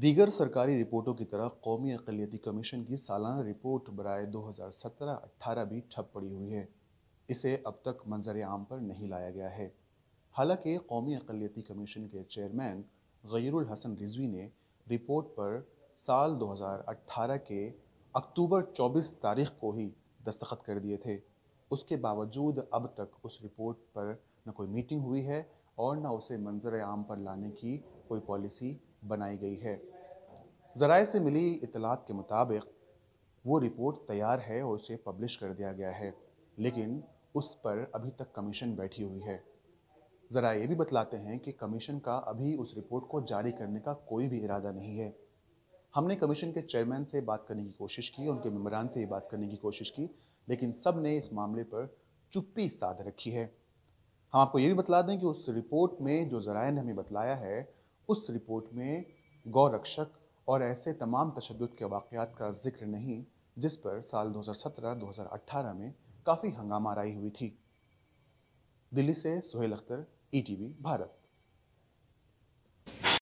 دیگر سرکاری رپورٹوں کی طرح قومی اقلیتی کمیشن کی سالانہ رپورٹ برائے 2017-18 بھی ٹھپ پڑی ہوئی ہے۔ اسے اب تک منظر عام پر نہیں لایا گیا ہے۔ حالانکہ قومی اقلیتی کمیشن کے چیئرمین غیور الحسن رضوی نے رپورٹ پر سال 2018 کے اکتوبر 24 تاریخ کو ہی دستخط کر دیے تھے۔ اس کے باوجود اب تک اس رپورٹ پر نہ کوئی میٹنگ ہوئی ہے اور نہ اسے منظر عام پر لانے کی کوئی پالیسی بنائی گئی ہے۔ ذرائع سے ملی اطلاعات کے مطابق وہ رپورٹ تیار ہے اور اسے پبلش کر دیا گیا ہے، لیکن اس پر ابھی تک کمیشن بیٹھی ہوئی ہے۔ ذرائع یہ بھی بتلاتے ہیں کہ کمیشن کا ابھی اس رپورٹ کو جاری کرنے کا کوئی بھی ارادہ نہیں ہے۔ ہم نے کمیشن کے چیئرمین سے بات کرنے کی کوشش کی، ان کے ممبران سے بات کرنے کی کوشش کی، لیکن سب نے اس معاملے پر چپی سادھ رکھی ہے۔ ہم آپ کو یہ بھی بتلا دیں کہ اس رپورٹ میں جو ذرائع نے ہمیں بتلایا ہے، اس رپورٹ میں گو رکشک اور ایسے تمام تشدد کے واقعات کا ذکر نہیں جس پر سال 2017-2018 میں کافی ہنگامہ آرائی ہوئی تھی۔ دلی سے Sohail Akhtar, E T V, Bharat.